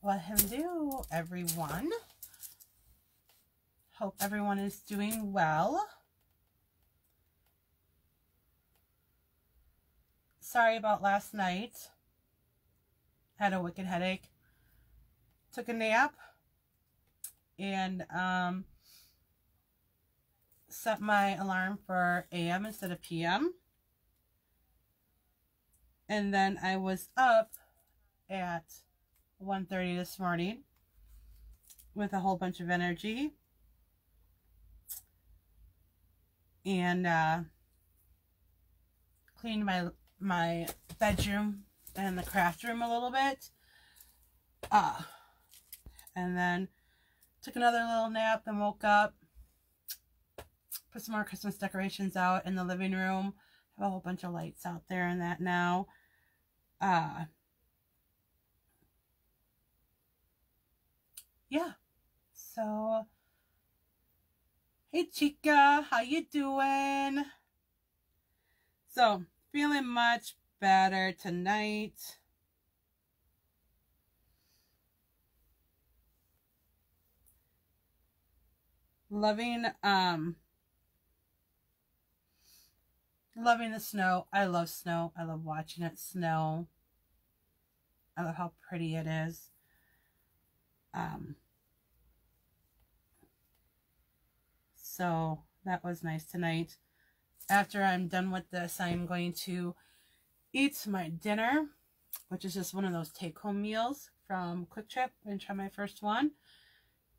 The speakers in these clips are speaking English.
What him do, everyone? Hope everyone is doing well. Sorry about last night. Had a wicked headache. Took a nap and set my alarm for AM instead of PM. And then I was up at 1:30 this morning with a whole bunch of energy. And cleaned my bedroom and the craft room a little bit. And then took another little nap and woke up. Put some more Christmas decorations out in the living room. Have a whole bunch of lights out there and that now. Yeah. So, hey Chica, how you doing? So, feeling much better tonight. Loving the snow. I love snow. I love watching it snow. I love how pretty it is. So that was nice tonight. After I'm done with this, I'm going to eat my dinner, which is just one of those take-home meals from Quick Trip. I'm going to try my first one.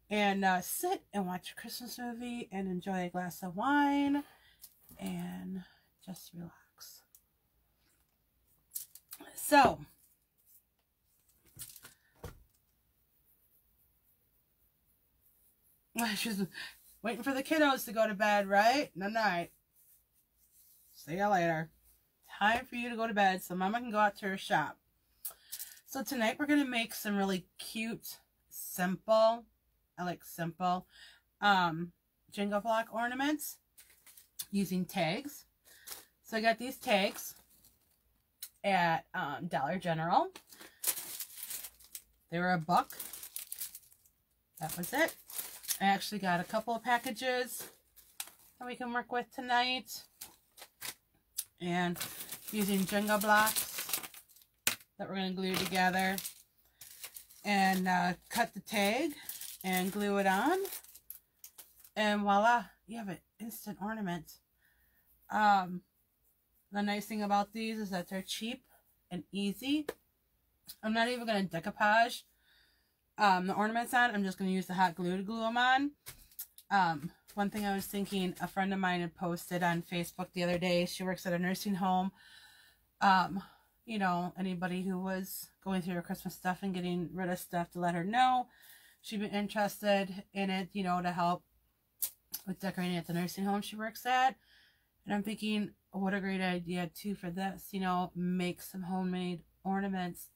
And sit and watch a Christmas movie and enjoy a glass of wine and just relax. So, she's waiting for the kiddos to go to bed, right? Good night. See ya later. Time for you to go to bed so Mama can go out to her shop. So tonight we're going to make some really cute, simple, I like simple, jingle block ornaments using tags. So I got these tags at Dollar General. They were $1. That was it. I actually got a couple of packages that we can work with tonight. And using Jenga blocks that we're going to glue together. And cut the tag and glue it on. And voila, you have an instant ornament. The nice thing about these is that they're cheap and easy. I'm not even going to decoupage the ornaments on. I'm just going to use the hot glue to glue them on. One thing I was thinking, a friend of mine had posted on Facebook the other day. She works at a nursing home. You know, anybody who was going through her Christmas stuff and getting rid of stuff, to let her know she'd be interested in it, you know, to help with decorating at the nursing home she works at. And I'm thinking, what a great idea too for this, you know, make some homemade ornaments,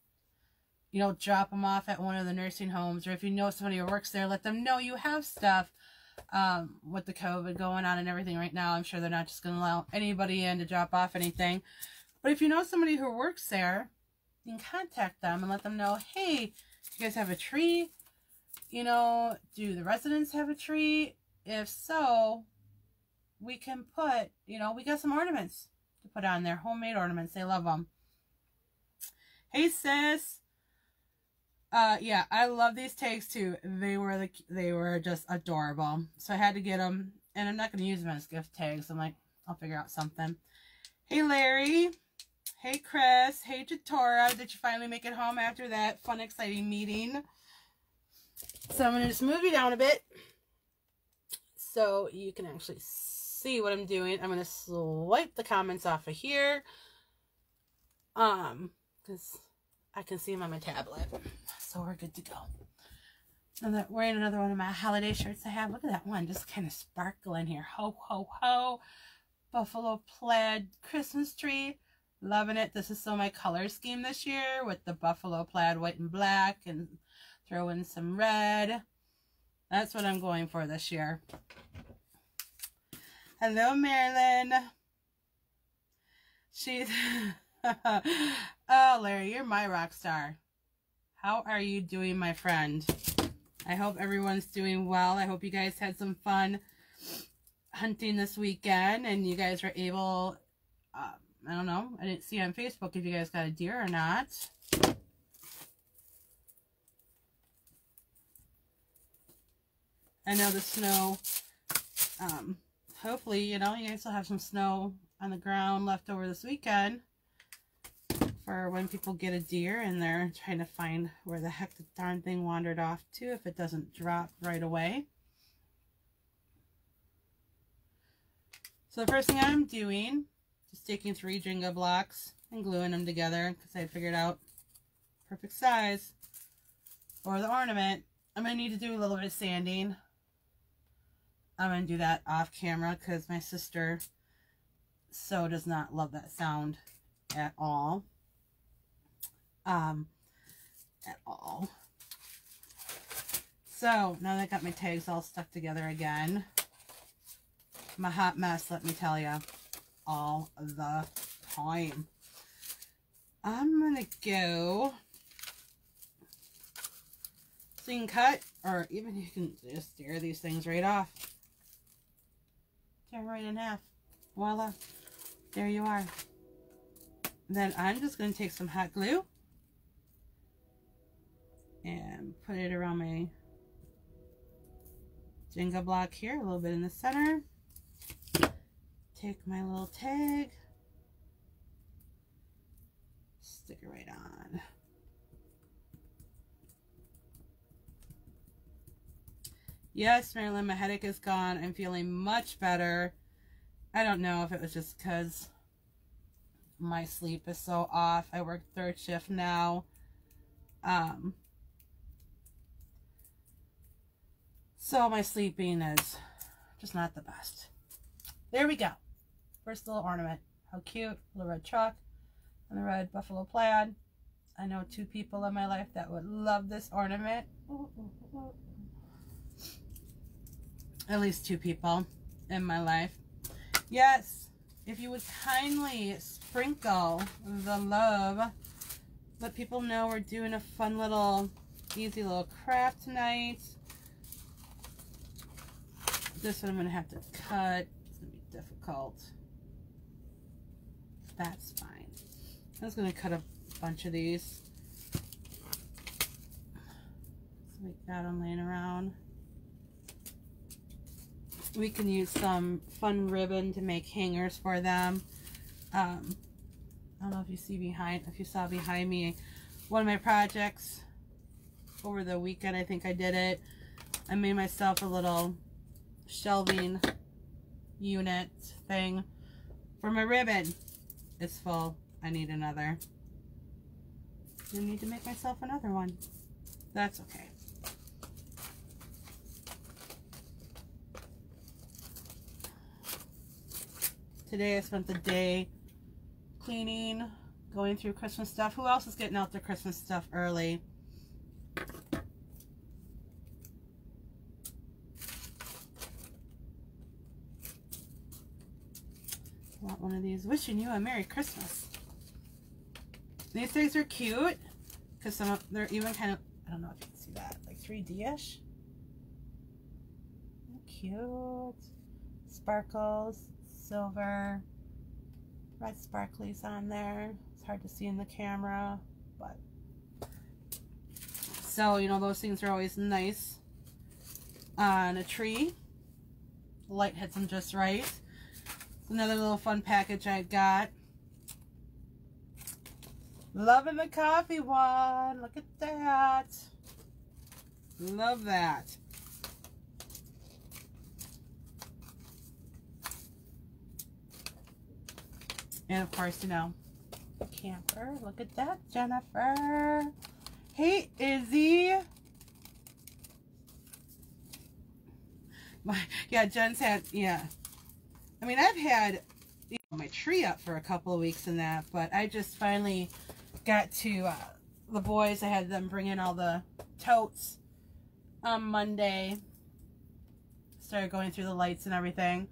you know, drop them off at one of the nursing homes, or if you know somebody who works there, let them know you have stuff. With the COVID going on and everything right now, I'm sure they're not just going to allow anybody in to drop off anything. But if you know somebody who works there, you can contact them and let them know, hey, you guys have a tree? You know, do the residents have a tree? If so, we can put, you know, we got some ornaments to put on there. Homemade ornaments. They love them. Hey, sis. Yeah, I love these tags too. They were just adorable. So I had to get them, and I'm not going to use them as gift tags. I'm like, I'll figure out something. Hey, Larry. Hey, Chris. Hey, Jatora. Did you finally make it home after that fun, exciting meeting? So I'm going to just move you down a bit so you can actually see what I'm doing. I'm going to swipe the comments off of here. Because I can see them on my tablet. So we're good to go. I'm wearing another one of my holiday shirts I have. Look at that one. Just kind of sparkling here. Ho, ho, ho. Buffalo plaid Christmas tree. Loving it. This is so my color scheme this year with the buffalo plaid white and black and throw in some red. That's what I'm going for this year. Hello, Marilyn. She's... Oh, Larry, you're my rock star. How are you doing, my friend? I hope everyone's doing well. I hope you guys had some fun hunting this weekend and you guys were able, I don't know, I didn't see on Facebook if you guys got a deer or not. I know the snow, hopefully, you know, you guys will have some snow on the ground left over this weekend for when people get a deer and they're trying to find where the heck the darn thing wandered off to if it doesn't drop right away. So the first thing I'm doing, just taking 3 Jenga blocks and gluing them together because I figured out perfect size for the ornament. I'm going to need to do a little bit of sanding. I'm going to do that off camera because my sister does not love that sound at all. So now that I got my tags all stuck together again, I'm a hot mess, let me tell you, all the time. I'm gonna go, so you can cut, or even you can just tear these things right off. Tear right in half. Voila, there you are. Then I'm just gonna take some hot glue and put it around my Jenga block here, a little bit in the center. Take my little tag, stick it right on. Yes, Marilyn, my headache is gone. I'm feeling much better. I don't know if it was just because my sleep is so off. I work 3rd shift now. So my sleeping is just not the best. There we go. First little ornament. How cute. Little red truck and the red buffalo plaid. I know 2 people in my life that would love this ornament. At least 2 people in my life. Yes, if you would kindly sprinkle the love. Let people know we're doing a fun little, easy little craft tonight. This one I'm going to have to cut. It's going to be difficult. That's fine. I'm just going to cut a bunch of these. So we got them laying around. We can use some fun ribbon to make hangers for them. I don't know if you saw behind me, one of my projects over the weekend, I think I did it. I made myself a little shelving unit thing for my ribbon. It's full. I need another. I need to make myself another one. That's okay. Today I spent the day cleaning, going through Christmas stuff. Who else is getting out their Christmas stuff early? Want one of these. Wishing you a Merry Christmas. These things are cute because some of they're even kind of, I don't know if you can see that, like 3D-ish. Cute. Sparkles, silver, red sparklies on there. It's hard to see in the camera, but so you know those things are always nice on a tree. The light hits them just right. Another little fun package I got. Loving the coffee one. Look at that. Love that. And of course, you know, camper. Look at that, Jennifer. Hey, Izzy. Yeah, Jen's had, yeah. I mean, I've had my tree up for a couple of weeks and that, but I just finally got to the boys. I had them bring in all the totes on Monday. Started going through the lights and everything.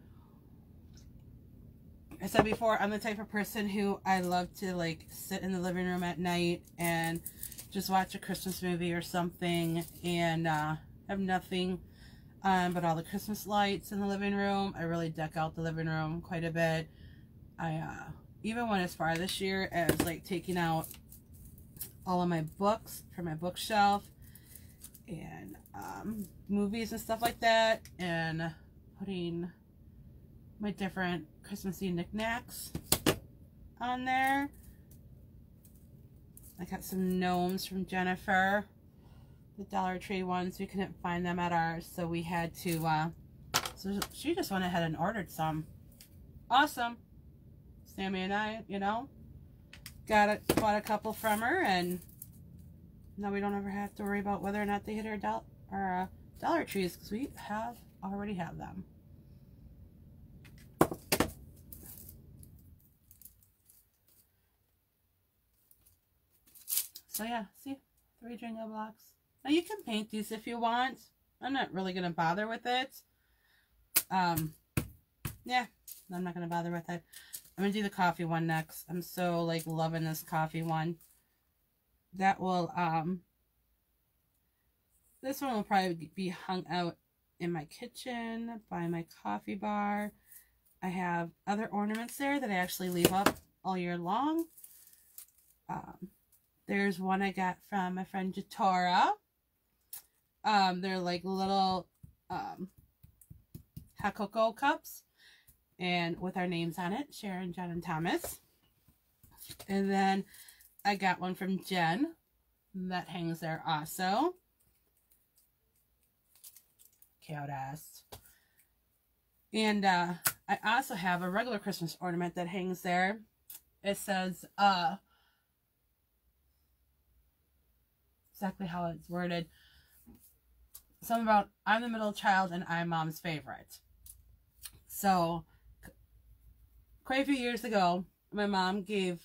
I said before, I'm the type of person who I love to like sit in the living room at night and just watch a Christmas movie or something and have nothing but all the Christmas lights in the living room. I really deck out the living room quite a bit. I even went as far this year as like taking out all of my books from my bookshelf and movies and stuff like that, and putting my different Christmassy knickknacks on there. I got some gnomes from Jennifer, the Dollar Tree ones. We couldn't find them at ours, so we had to, so she just went ahead and ordered some. Awesome. Sammy and I, you know, bought a couple from her, and now we don't ever have to worry about whether or not they hit our Dollar Trees, because we already have them. So yeah, see, 3 Jenga blocks. Now you can paint these if you want. I'm not really gonna bother with it. Yeah, I'm not gonna bother with it. I'm gonna do the coffee one next. I'm so like loving this coffee one. That will this one will probably be hung out in my kitchen by my coffee bar. I have other ornaments there that I actually leave up all year long. There's one I got from my friend Jatora. They're like little hot cocoa cups, and with our names on it, Sharon, John, and Thomas. And then I got one from Jen that hangs there also. Cute ass. And I also have a regular Christmas ornament that hangs there. It says exactly how it's worded. Something about, I'm the middle child and I'm mom's favorite. So quite a few years ago, my mom gave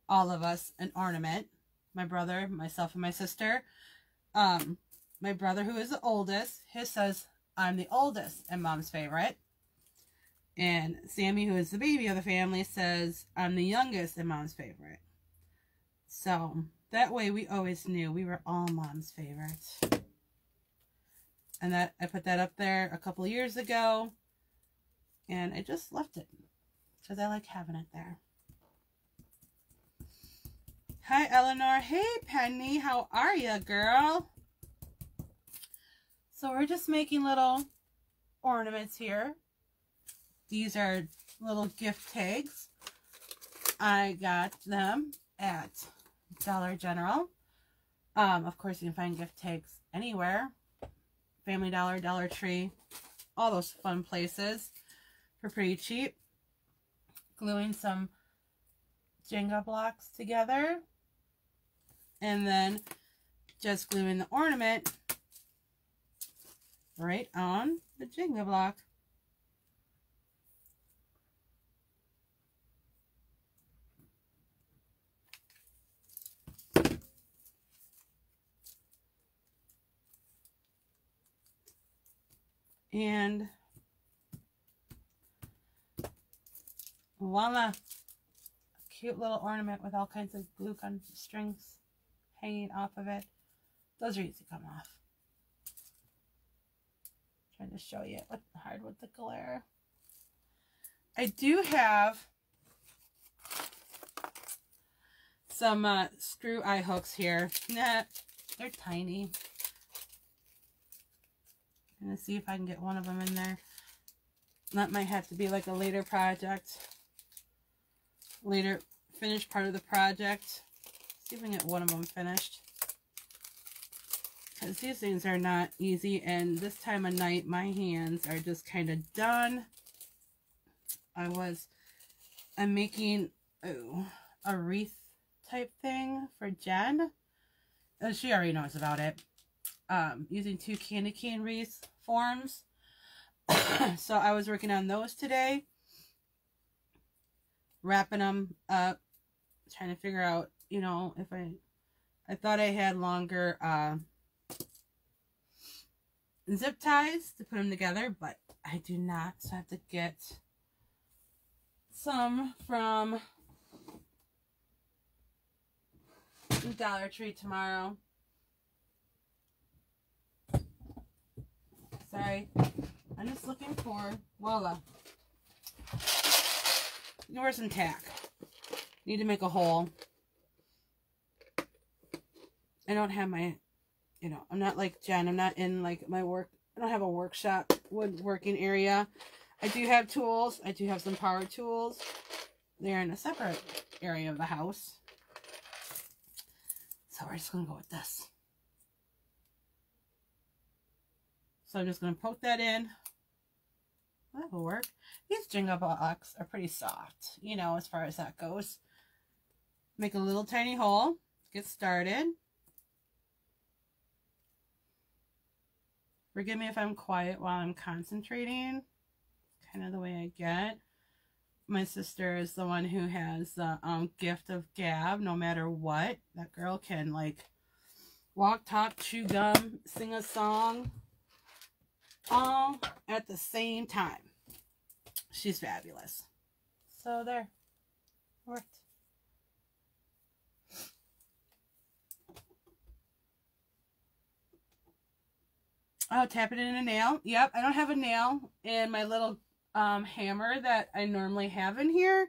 all of us an ornament. My brother, myself, and my sister. My brother, who is the oldest, his says, I'm the oldest and mom's favorite. And Sammy, who is the baby of the family, says, I'm the youngest and mom's favorite. So that way we always knew we were all mom's favorite. And that I put that up there a couple of years ago. And I just left it because I like having it there. Hi, Eleanor. Hey, Penny. How are you, girl? So we're just making little ornaments here. These are little gift tags. I got them at Dollar General. Of course, you can find gift tags anywhere. Family Dollar, Dollar Tree, all those fun places for pretty cheap. Gluing some Jenga blocks together. And then just gluing the ornament right on the Jenga block. And voila, a cute little ornament with all kinds of glue gun strings hanging off of it. Those are easy to come off. Trying to show you what's hard with the glare. I do have some screw eye hooks here. Nah, they're tiny. I'm gonna see if I can get one of them in there. That might have to be like a later project. Later finished part of the project. See if I can get one of them finished. Because these things are not easy, and this time of night my hands are just kind of done. I'm making a wreath type thing for Jen. And she already knows about it. Using 2 candy cane wreath forms. So I was working on those today. Wrapping them up. Trying to figure out, you know, if I thought I had longer zip ties to put them together, but I do not. So I have to get some from some Dollar Tree tomorrow. Sorry. I'm just looking for, voila. Where's some tack? Need to make a hole. I don't have my, you know, I'm not like Jen. I'm not in like my work. I don't have a workshop, woodworking area. I do have tools. I do have some power tools. They're in a separate area of the house. So we're just going to go with this. So I'm just going to poke that in. That will work. These Jenga blocks are pretty soft, you know, as far as that goes. Make a little tiny hole. Get started. Forgive me if I'm quiet while I'm concentrating. Kind of the way I get. My sister is the one who has the gift of gab. No matter what, that girl can like walk, talk, chew gum, sing a song, all at the same time. She's fabulous. So there, worked. Oh, tap it in a nail. Yep, I don't have a nail in my little hammer that I normally have in here.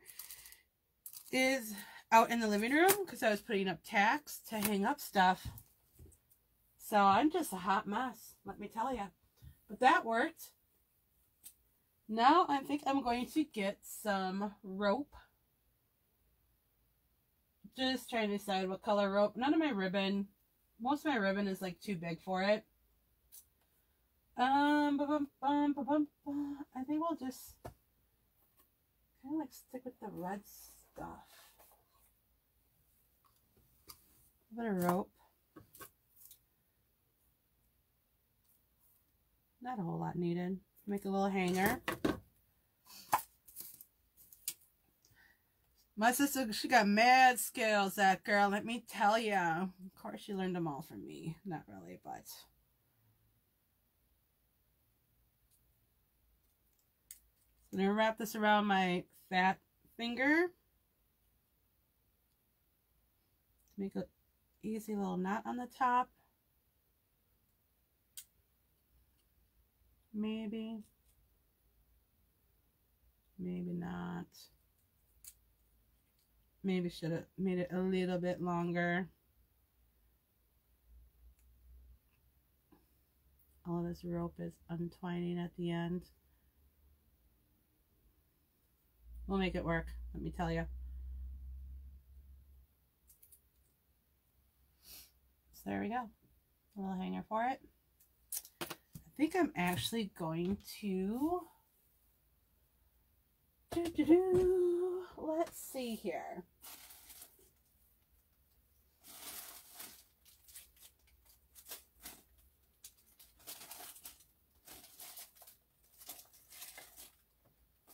Is out in the living room because I was putting up tacks to hang up stuff. So I'm just a hot mess, let me tell you. But that worked. Now I think I'm going to get some rope. Just trying to decide what color rope. None of my ribbon. Most of my ribbon is like too big for it. I think we'll just kind of like stick with the red stuff. A bit of rope. Not a whole lot needed. Make a little hanger. My sister, she got mad skills, that girl, let me tell you. Of course, she learned them all from me. Not really, but... I'm going to wrap this around my fat finger. Make an easy little knot on the top. Maybe. Maybe not. Maybe should have made it a little bit longer. All this rope is untwining at the end. We'll make it work, let me tell you. So there we go. A little hanger for it. I think I'm actually going to... Let's see here.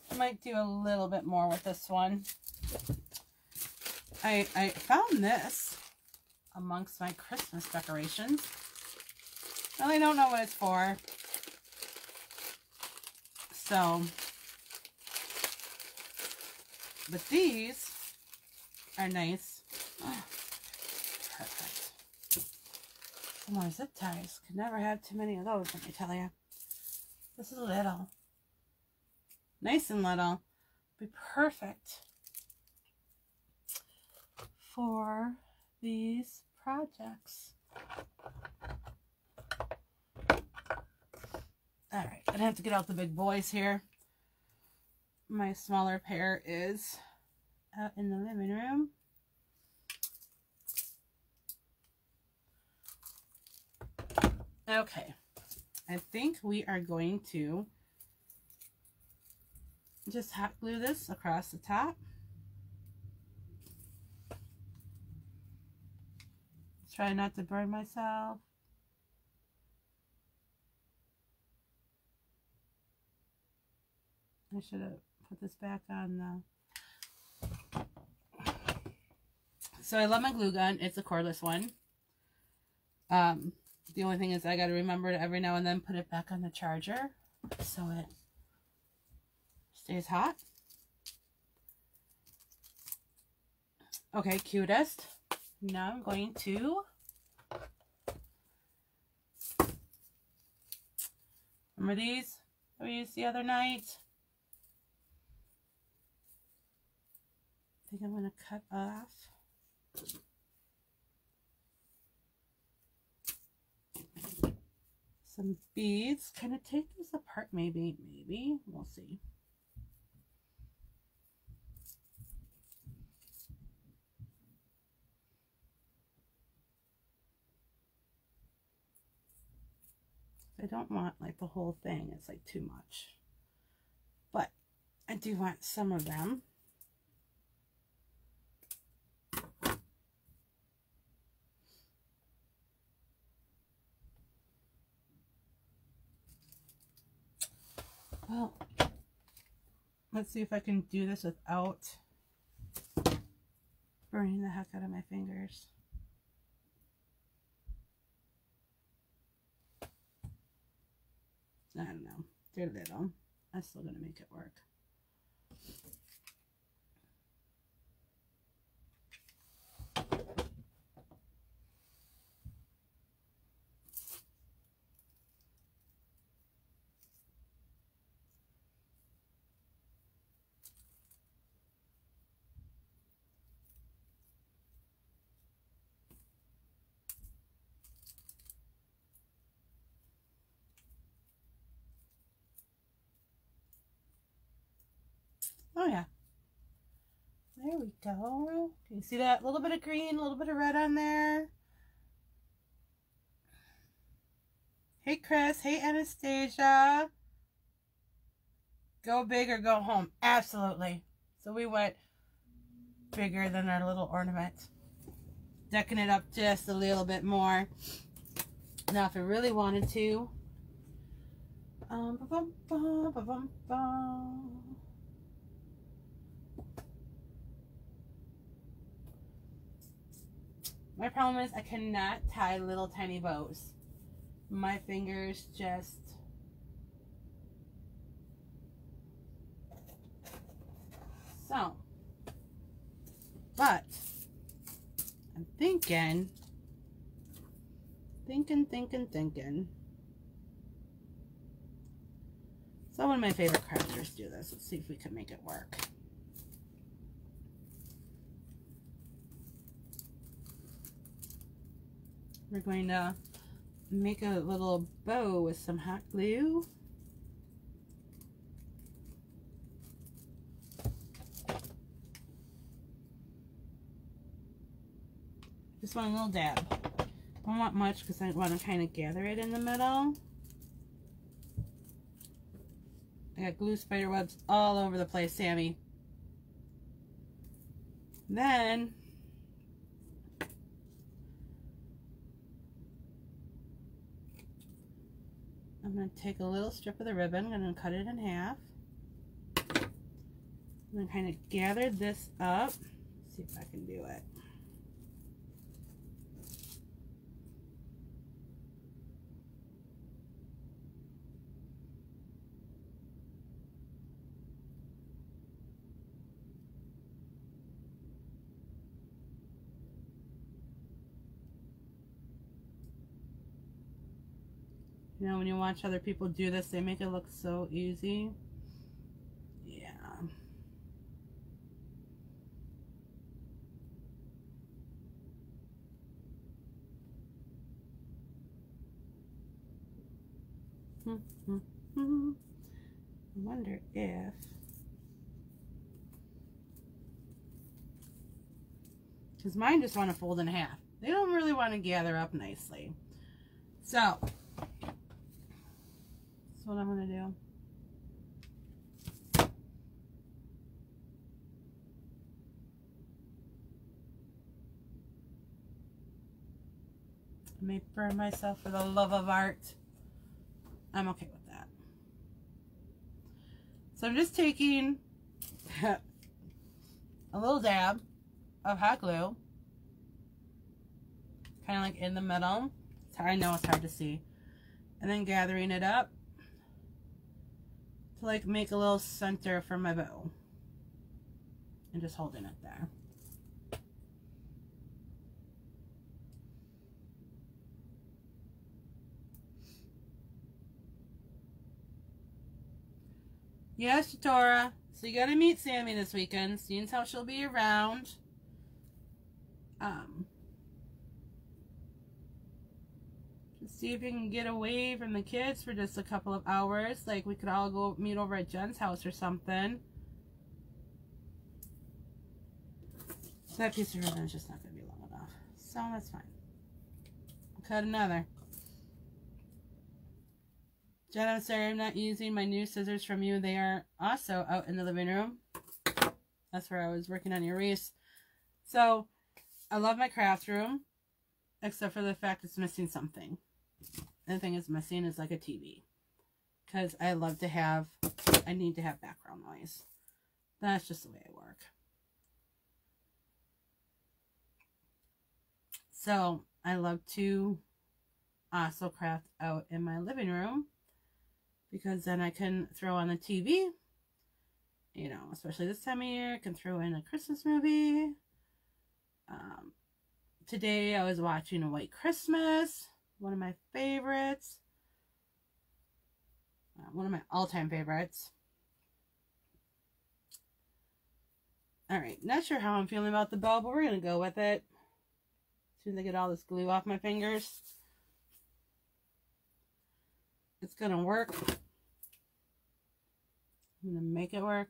I might do a little bit more with this one. I found this amongst my Christmas decorations. Really don't know what it's for. So, but these are nice. Oh, perfect. Some more zip ties. Could never have too many of those, let me tell you. This is little. Nice and little. Be perfect for these projects. Alright, gonna have to get out the big boys here. My smaller pair is out in the living room. Okay, I think we are going to just hot glue this across the top. Try not to burn myself. I should have put this back on the... So I love my glue gun. It's a cordless one. The only thing is I got to remember to every now and then put it back on the charger so it stays hot. Okay, cutest. Now I'm going to remember these that we used the other night? I think I'm going to cut off some beads. Kind of take this apart, maybe. We'll see. I don't want like the whole thing. It's like too much. But I do want some of them. Well, let's see if I can do this without burning the heck out of my fingers. I don't know. They're little. I'm still going to make it work. Oh yeah. There we go. Can you see that? A little bit of green, a little bit of red on there. Hey Chris, hey Anastasia. Go big or go home. Absolutely. So we went bigger than our little ornament. Decking it up just a little bit more. Now if I really wanted to, my problem is I cannot tie little tiny bows. My fingers just so. But I'm thinking. So one of my favorite crafters do this. Let's see if we can make it work. We're going to make a little bow with some hot glue. Just want a little dab. Don't want much because I want to kind of gather it in the middle. I got glue spider webs all over the place, Sammy. Then I'm going to take a little strip of the ribbon. I'm going to cut it in half. I'm going to kind of gather this up. See if I can do it. You know, when you watch other people do this, they make it look so easy. Yeah. I wonder if because mine just want to fold in half. They don't really want to gather up nicely. So that's what I'm going to do. I may burn myself for the love of art. I'm okay with that. So I'm just taking a little dab of hot glue, kind of like in the middle. I know it's hard to see. And then gathering it up to like make a little center for my bow. And just holding it there. Yes, Dora. So you gotta meet Sammy this weekend, seeing how she'll be around. See if you can get away from the kids for just a couple of hours. Like, we could all go meet over at Jen's house or something. So that piece of ribbon is just not going to be long enough. So that's fine. I'll cut another. Jen, I'm sorry I'm not using my new scissors from you. They are also out in the living room. That's where I was working on your wreaths. So, I love my craft room, except for the fact it's missing something. The thing is missing is like a TV. Because I need to have background noise. That's just the way I work. So, I love to also craft out in my living room. Because then I can throw on the TV. You know, especially this time of year. I can throw in a Christmas movie. Today I was watching A White Christmas. One of my favorites. One of my all-time favorites. Alright, not sure how I'm feeling about the bow, but we're going to go with it. As soon as I get all this glue off my fingers. It's going to work. I'm going to make it work.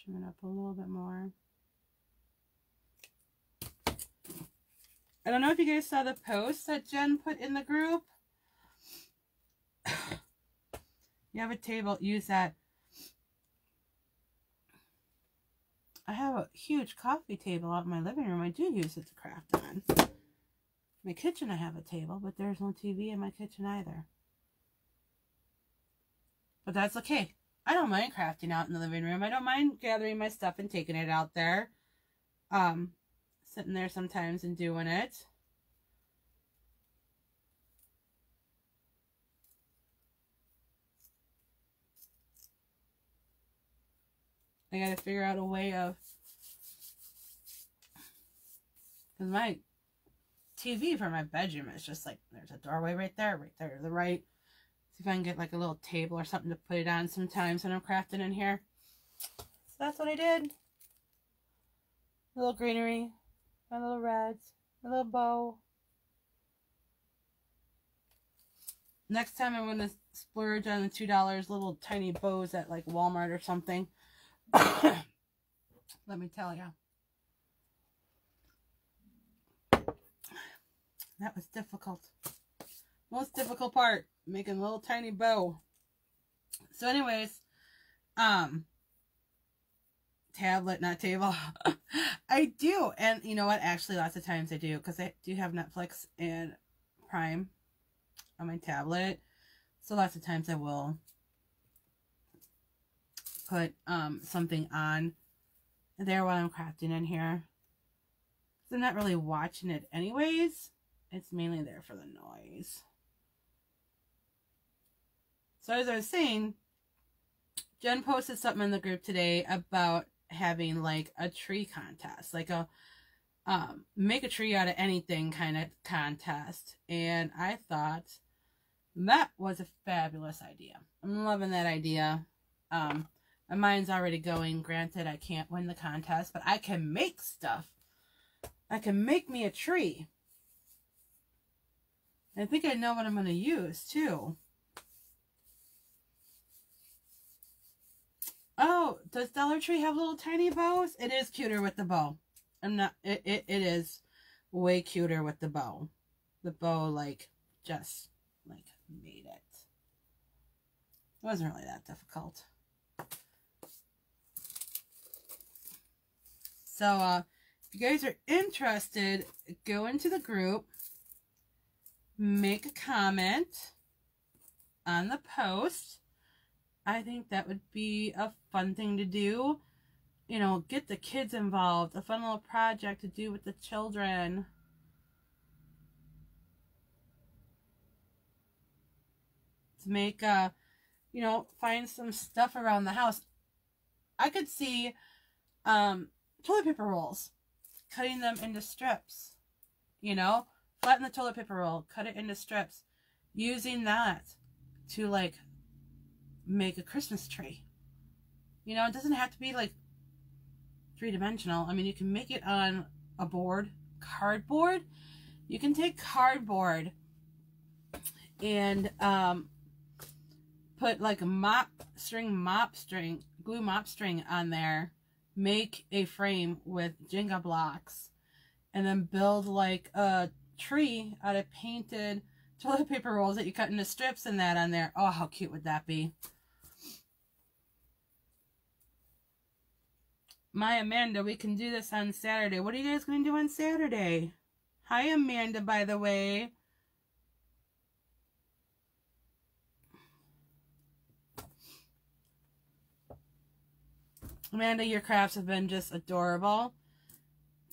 Trim it up a little bit more. I don't know if you guys saw the post that Jen put in the group. You have a table, use that. I have a huge coffee table out in my living room. I do use it to craft on. In my kitchen I have a table, but there's no TV in my kitchen either. But that's okay. I don't mind crafting out in the living room. I don't mind gathering my stuff and taking it out there. Sitting there sometimes and doing it. I gotta figure out a way of, because my TV for my bedroom is just like, there's a doorway right there to the right. See if I can get like a little table or something to put it on sometimes when I'm crafting in here. So that's what I did. A little greenery, my little reds, a little bow. Next time I'm going to splurge on the $2 little tiny bows at like Walmart or something. Let me tell you. That was difficult. Most difficult part, making a little tiny bow. So anyways, tablet, not table. I do, and you know what, actually lots of times I do, because I do have Netflix and Prime on my tablet, so lots of times I will put something on there while I'm crafting in here. So I'm not really watching it anyways. It's mainly there for the noise. So as I was saying, Jen posted something in the group today about having like a tree contest, like a make a tree out of anything kind of contest. And I thought that was a fabulous idea. I'm loving that idea. My mind's already going. Granted, I can't win the contest, but I can make stuff. I can make me a tree. I think I know what I'm going to use too. Oh, does Dollar Tree have little tiny bows? It is cuter with the bow. It is way cuter with the bow. The bow, like, just, like, made it. It wasn't really that difficult. So, if you guys are interested, go into the group, make a comment on the post. I think that would be a fun thing to do. You know, get the kids involved. A fun little project to do with the children. To make, you know, find some stuff around the house. I could see toilet paper rolls. Cutting them into strips. you know, flatten the toilet paper roll, cut it into strips, using that to like make a Christmas tree. You know, it doesn't have to be like three-dimensional. I mean, you can make it on a board, cardboard. You can take cardboard and put like a glue mop string on there, make a frame with Jenga blocks, and then build like a tree out of painted toilet paper rolls that you cut into strips and that on there. Oh, how cute would that be? My Amanda, we can do this on Saturday. What are you guys going to do on Saturday? Hi, Amanda, by the way. Amanda, your crafts have been just adorable.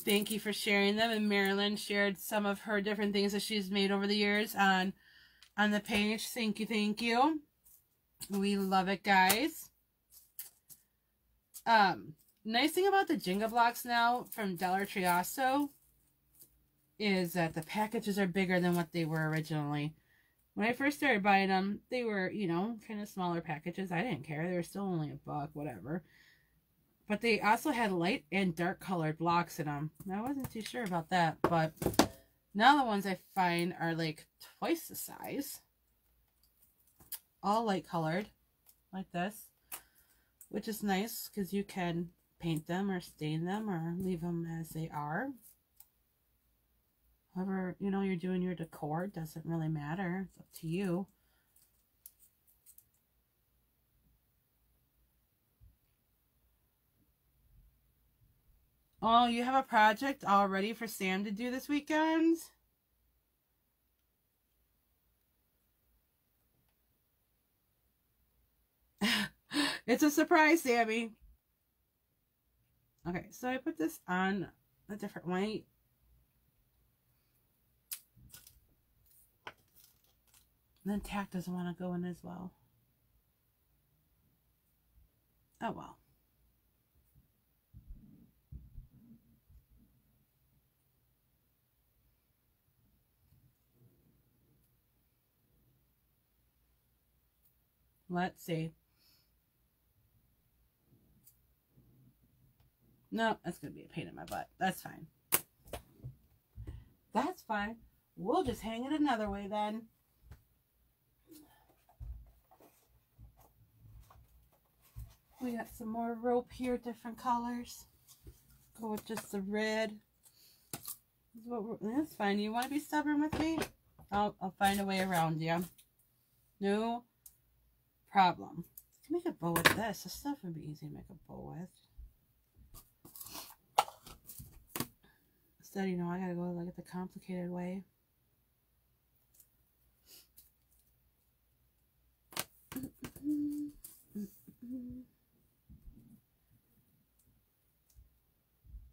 Thank you for sharing them. And Marilyn shared some of her different things that she's made over the years on the page. Thank you, thank you. We love it, guys. Nice thing about the Jenga blocks now from Dollar Tree also is that the packages are bigger than what they were originally. When I first started buying them, they were, you know, kind of smaller packages. I didn't care. They were still only $1, whatever. But they also had light and dark colored blocks in them. I wasn't too sure about that, but now the ones I find are like twice the size. All light colored, like this, which is nice because you can paint them or stain them or leave them as they are. However, you know, you're doing your decor, it doesn't really matter. It's up to you. Oh, you have a project all ready for Sam to do this weekend? It's a surprise, Sammy. Okay, so I put this on a different white. And then tack doesn't want to go in as well. Oh well. Let's see. No, that's going to be a pain in my butt. That's fine. That's fine. We'll just hang it another way then. We got some more rope here, different colors. Go with just the red. That's fine. You want to be stubborn with me? I'll find a way around you. No problem. Make a bow with this. This stuff would be easy to make a bow with. Instead, you know, I gotta go like the complicated way.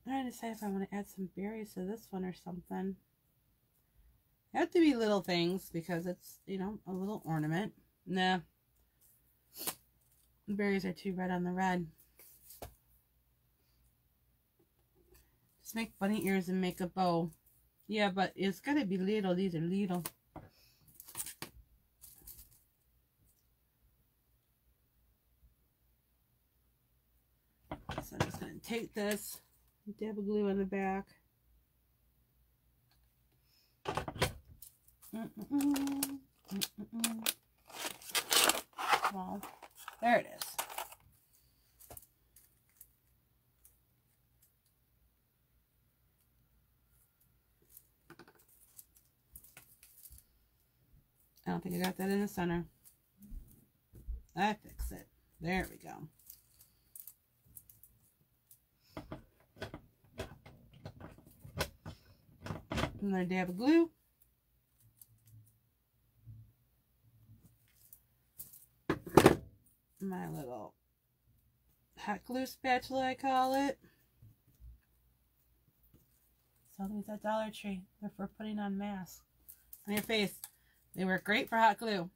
I gotta decide if I want to add some berries to this one or something. They have to be little things because it's, you know, a little ornament. Nah. The berries are too red on the red. Just make bunny ears and make a bow. Yeah, but it's gotta be little. These are little. So I'm just gonna take this, dab a glue on the back. Well, there it is. I don't think I got that in the center. I fix it. There we go. Another dab of glue. My little hot glue spatula, I call it. So these at Dollar Tree. They're for putting on masks on your face. They work great for hot glue.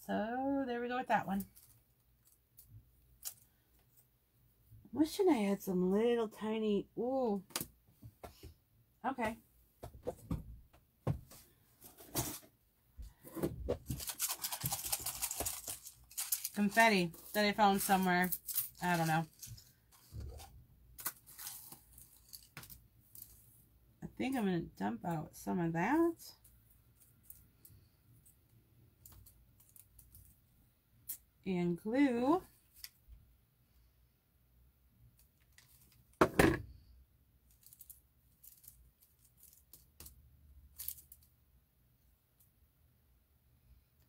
So there we go with that one. Wishing I had some little tiny, ooh, Okay. Confetti that I found somewhere. I don't know. I think I'm going to dump out some of that. And glue.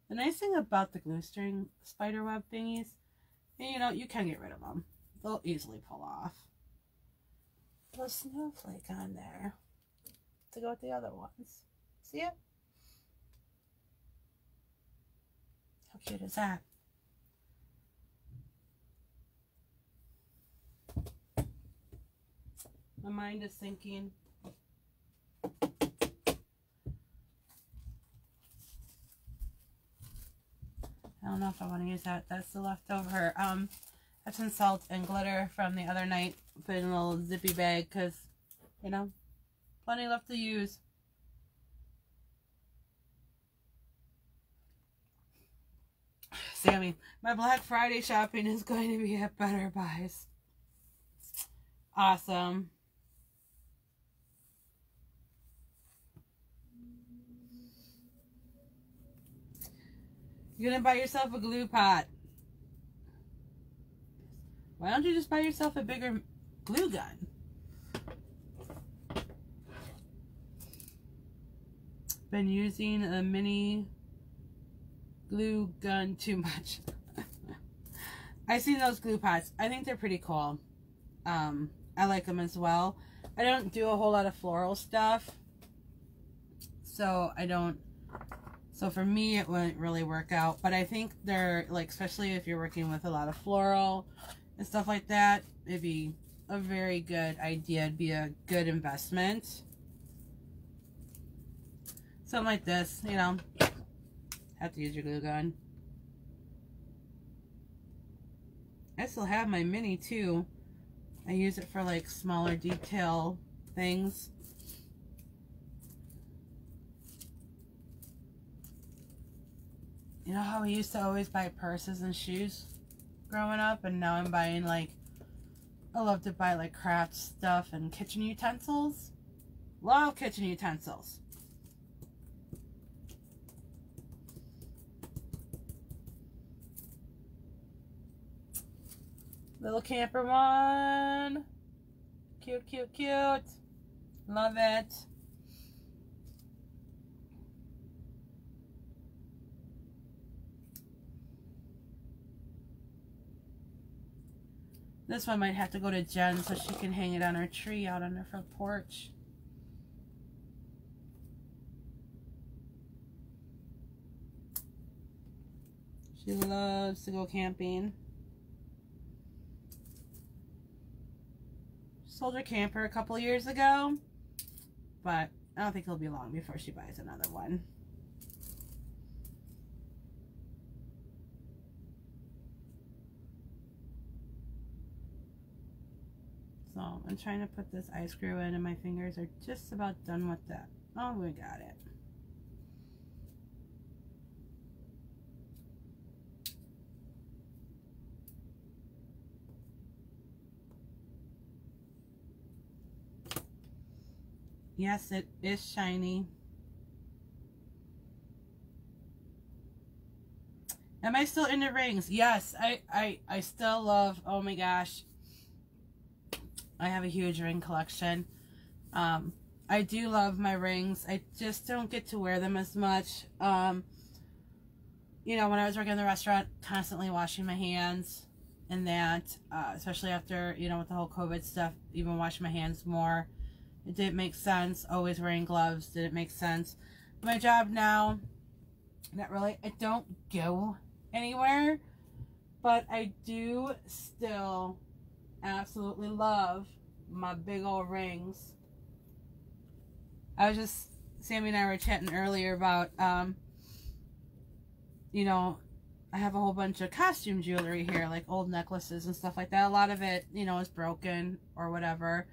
The nice thing about the glue string spider web thingies, and you know, you can get rid of them. They'll easily pull off. A snowflake on there to go with the other ones. See it? How cute is that? My mind is thinking. I don't know if I want to use that. That's the leftover Epsom salt and glitter from the other night. Put in a little zippy bag because, you know, plenty left to use. Sammy, my Black Friday shopping is going to be at Better Buys. Awesome. You're going to buy yourself a glue pot. Why don't you just buy yourself a bigger glue gun? Been using a mini glue gun too much. I've seen those glue pots. I think they're pretty cool. I like them as well. I don't do a whole lot of floral stuff, so for me it wouldn't really work out, but I think they're like, especially if you're working with a lot of floral and stuff like that, it'd be a very good idea. It'd be a good investment. Something like this, you know, have to use your glue gun. I still have my mini too. I use it for like smaller detail things. You know how we used to always buy purses and shoes growing up, and now I'm buying, like, I love to buy like craft stuff and kitchen utensils. Love kitchen utensils. Little camper one. Cute, cute, cute. Love it. This one might have to go to Jen so she can hang it on her tree out on her front porch. She loves to go camping. Sold her camper a couple years ago, but I don't think it'll be long before she buys another one. So I'm trying to put this eye screw in, and my fingers are just about done with that. Oh, we got it. Yes, it is shiny. Am I still into rings? Yes, I still love, oh my gosh. I have a huge ring collection. I do love my rings. I just don't get to wear them as much. You know, when I was working in the restaurant, constantly washing my hands and that, especially after, you know, with the whole COVID stuff, even washing my hands more. It didn't make sense. Always wearing gloves didn't make sense. My job now, not really. I don't go anywhere, but I do still absolutely love my big old rings. I was just, Sammy and I were chatting earlier about, you know, I have a whole bunch of costume jewelry here, like old necklaces and stuff like that. A lot of it, you know, is broken or whatever.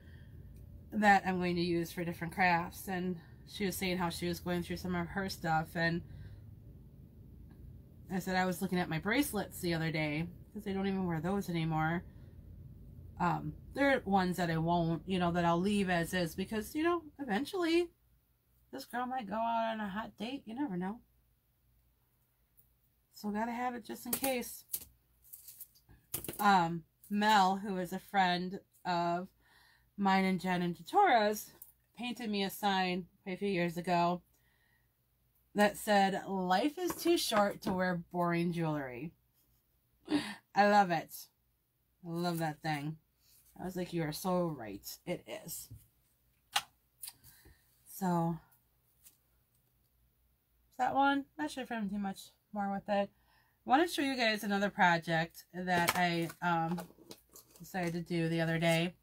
that I'm going to use for different crafts. And she was saying how she was going through some of her stuff, and I said I was looking at my bracelets the other day because I don't even wear those anymore. There are ones that I won't, you know, that I'll leave as is because, you know, eventually this girl might go out on a hot date. You never know. So gotta have it just in case. Mel, who is a friend of mine and Jen and Tatora's, painted me a sign a few years ago that said, "Life is too short to wear boring jewelry." I love it. I love that thing. I was like, you are so right. It is. So, that one, not sure if I'm too much more with it. I want to show you guys another project that I decided to do the other day.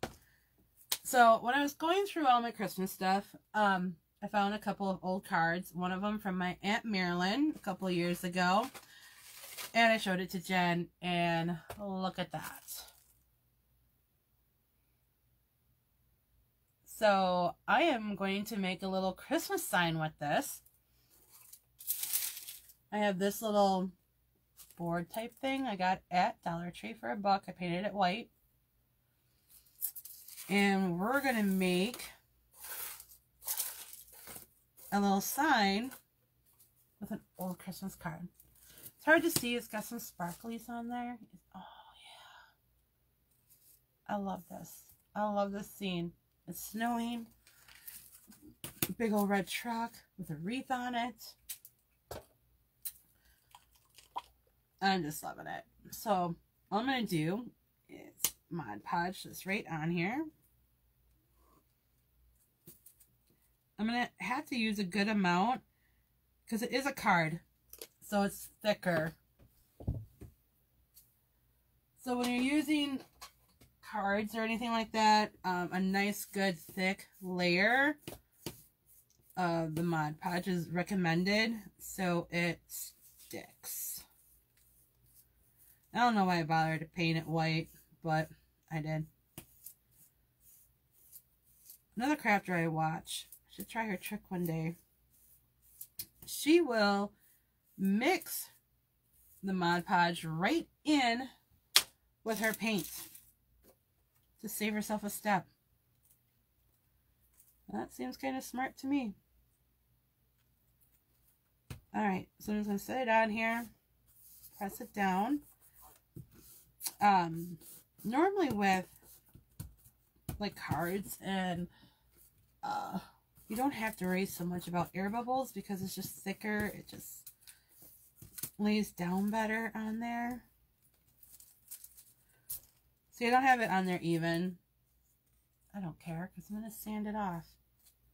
So, when I was going through all my Christmas stuff, I found a couple of old cards. One of them from my Aunt Marilyn a couple of years ago. And I showed it to Jen, and look at that. So I am going to make a little Christmas sign with this. I have this little board type thing I got at Dollar Tree for $1. I painted it white. And we're going to make a little sign with an old Christmas card. It's hard to see. It's got some sparklies on there. Oh, yeah. I love this. I love this scene. It's snowing. Big old red truck with a wreath on it. I'm just loving it. So, all I'm going to do is Mod Podge this right on here. I'm going to have to use a good amount because it is a card. So, it's thicker. So, when you're using cards or anything like that, a nice good thick layer of the Mod Podge is recommended so it sticks. I don't know why I bothered to paint it white, but I did. Another crafter I watch, I should try her trick one day. She will mix the Mod Podge right in with her paint to save herself a step. That seems kind of smart to me. Alright, so I'm just going to set it on here, press it down. Normally with like cards and you don't have to worry so much about air bubbles because it's just thicker. It just lays down better on there. See, I don't have it on there even. I don't care because I'm going to sand it off.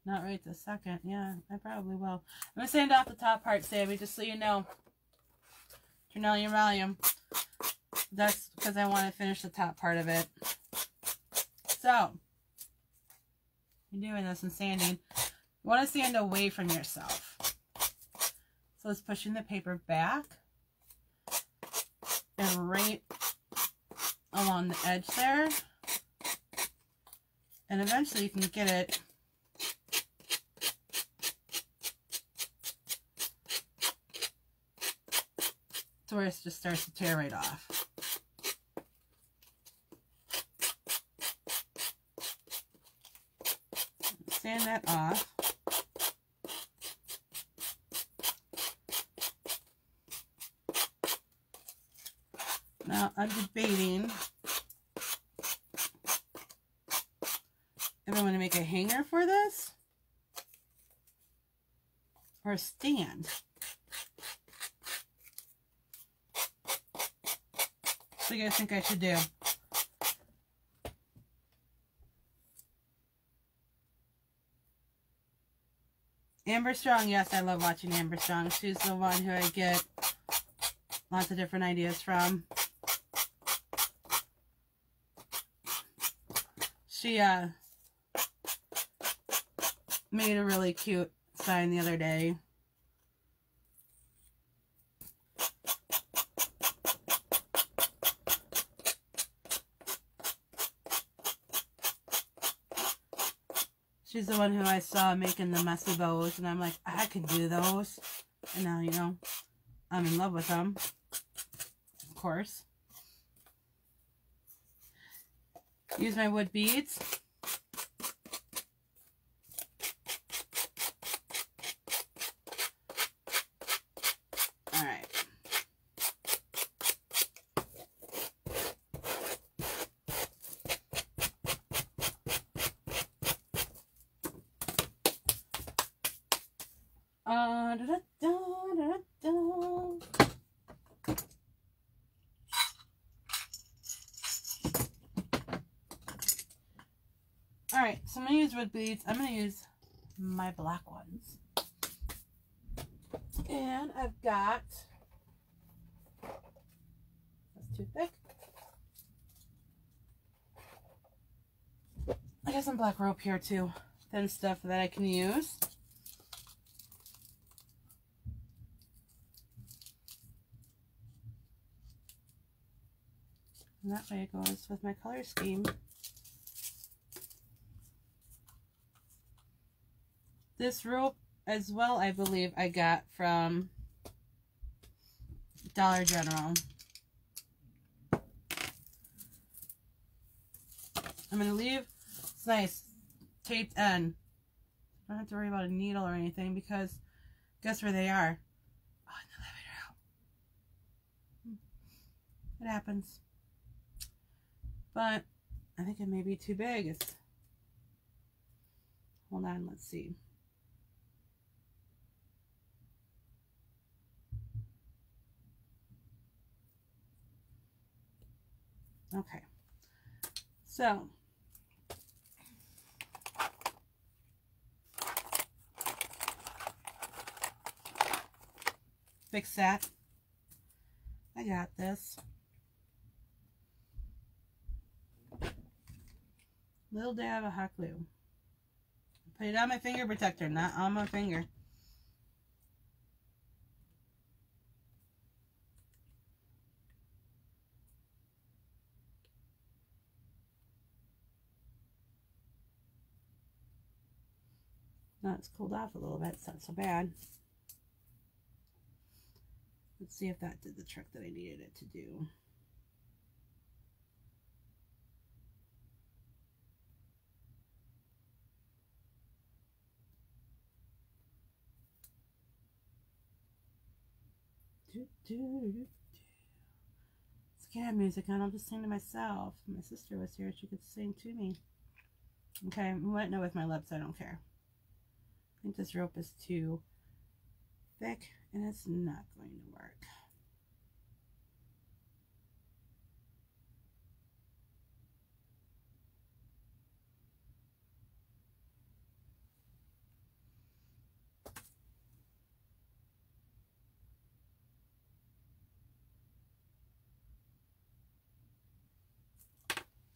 Not right this second. Yeah, I probably will. I'm going to sand off the top part, Sammy, just so you know. Turn down your volume. That's because I want to finish the top part of it. So, you're doing this and sanding. You want to sand away from yourself. So it's pushing the paper back and right along the edge there. And eventually you can get it to where it just starts to tear right off. Sand that off. Now I'm debating if I'm going to make a hanger for this or a stand. What do you guys think I should do? Amber Strong, yes, I love watching Amber Strong. She's the one who I get lots of different ideas from. She made a really cute sign the other day. She's the one who I saw making the messy bows, and I'm like, I can do those. And now, you know, I'm in love with them, of course. Use my wood beads. All right. Da, da, da, da, da. Alright, so I'm going to use wood beads. I'm going to use my black ones. And I've got, that's too thick. I got some black rope here too. Thin stuff that I can use. And that way it goes with my color scheme. This rope as well, I believe I got from Dollar General. I'm going to leave, it's nice, taped end. I don't have to worry about a needle or anything because guess where they are? Oh, in the living room. It happens. But I think it may be too big. It's, hold on, let's see. Okay. So fix that. I got this. Little dab of hot glue. Put it on my finger protector, not on my finger. Now it's cooled off a little bit, it's not so bad. Let's see if that did the trick that I needed it to do. Let's get have music on. I'll just sing to myself. If my sister was here, she could sing to me. Okay, I went no with my lips. I don't care. I think this rope is too thick, and it's not going to work.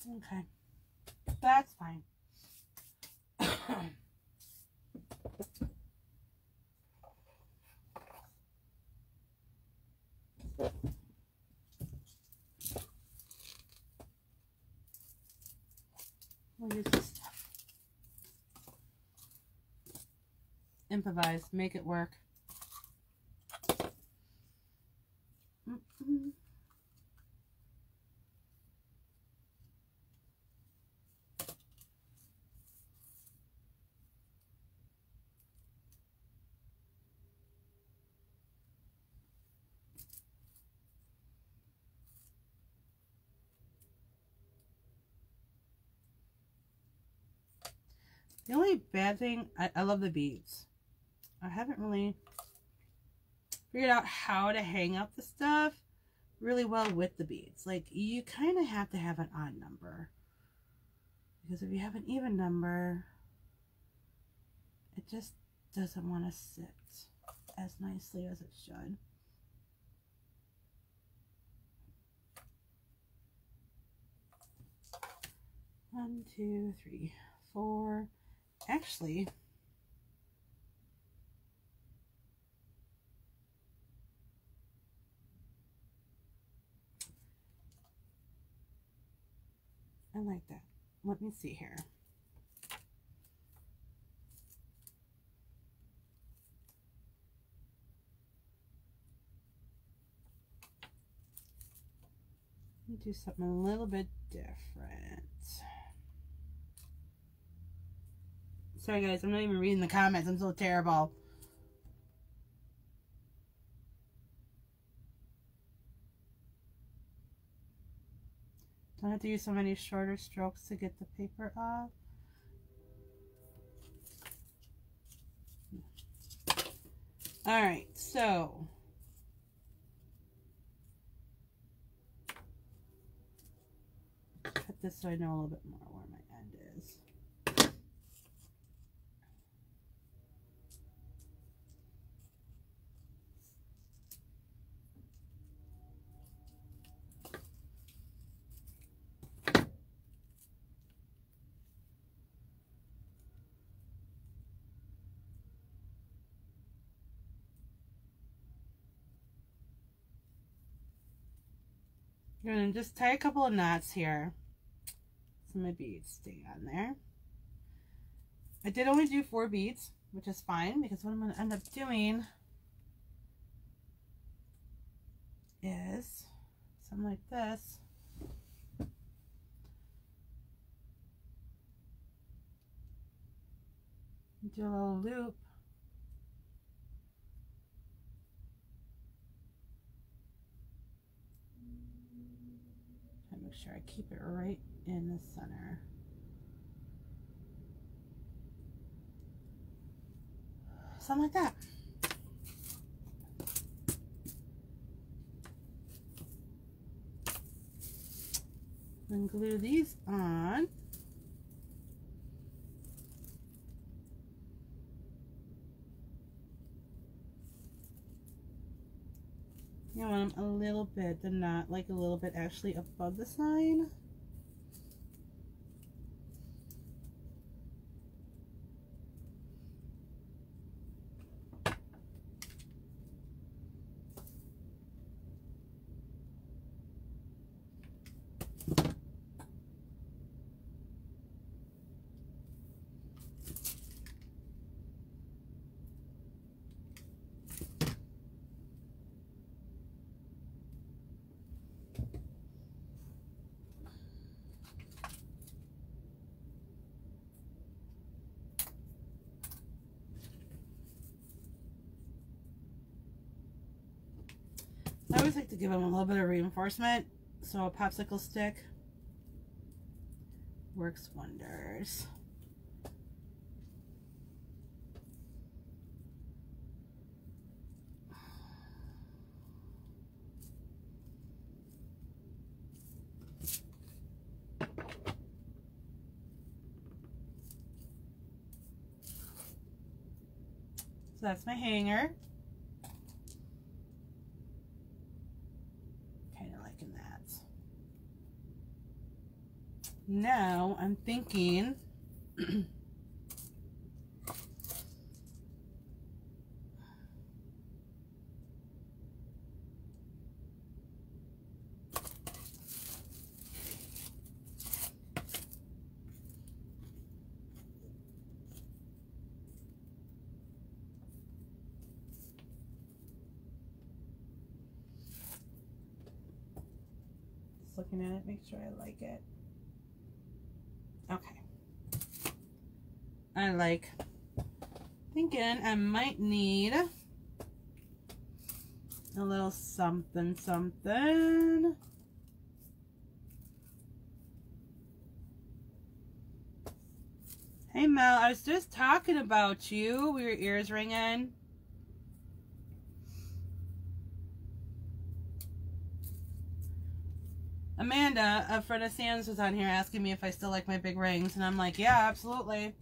Okay, that's fine. We'll use this stuff. Improvise, make it work. The only bad thing, I love the beads. I haven't really figured out how to hang up the stuff really well with the beads. Like, you kind of have to have an odd number. Because if you have an even number, it just doesn't want to sit as nicely as it should. One, two, three, four. Actually, I like that. Let me see here. Let me do something a little bit different. Sorry guys, I'm not even reading the comments. I'm so terrible. Don't have to use so many shorter strokes to get the paper off. Alright, so cut this so I know a little bit more where my end is. I'm going to just tie a couple of knots here so my beads stay on there. I did only do 4 beads, which is fine because what I'm going to end up doing is something like this. Do a little loop. Try to make sure I keep it right in the center. Something like that. Then glue these on. You want them a little bit, the knot like a little bit actually above the sign. I always like to give them a little bit of reinforcement, so a popsicle stick works wonders. So that's my hanger. Now I'm thinking just looking at it, make sure I like it. Okay. I like thinking I might need a little something something. Hey Mel, I was just talking about you. Were your ears ringing? Amanda, a friend of Sam's, was on here asking me if I still like my big rings, and I'm like, yeah, absolutely.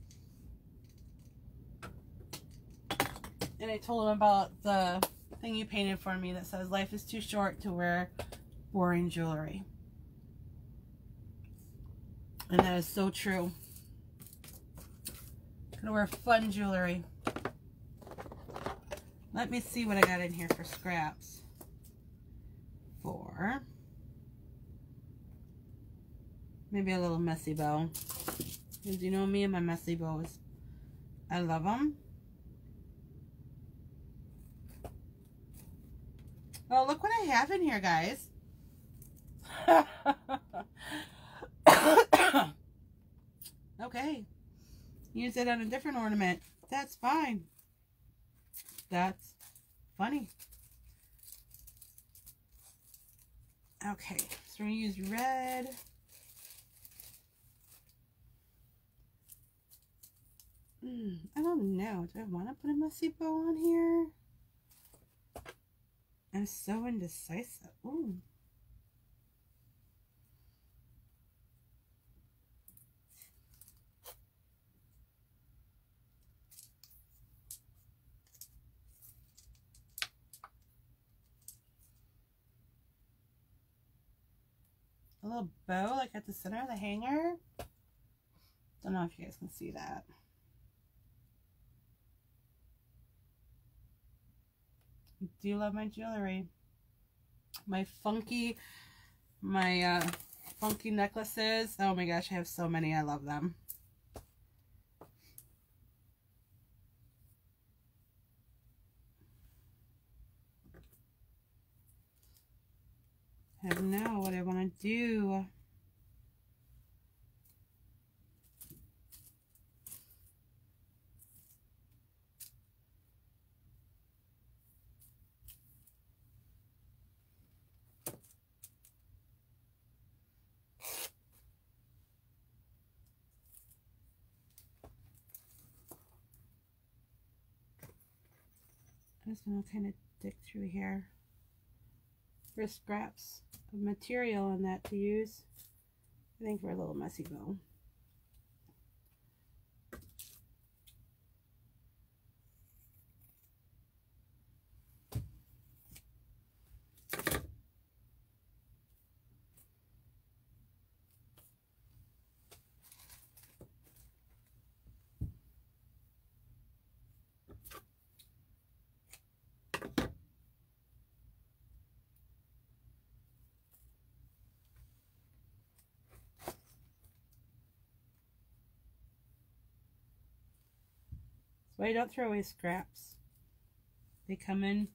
And I told him about the thing you painted for me that says life is too short to wear boring jewelry. And that is so true. Gonna wear fun jewelry. Let me see what I got in here for scraps. Maybe a little messy bow. Because you know me and my messy bows. I love them. Oh, look what I have in here, guys. Okay. Use it on a different ornament. That's fine. That's funny. Okay, so we're going to use red. I don't know. Do I want to put a messy bow on here? I'm so indecisive. Ooh. A little bow like at the center of the hanger. Don't know if you guys can see that. I do love my jewelry. My funky necklaces. Oh my gosh, I have so many. I love them. I don't know what I want to do. I'm just going to kind of dig through here for scraps of material on that to use. I think for a little messy bow. So I don't throw away scraps. They come in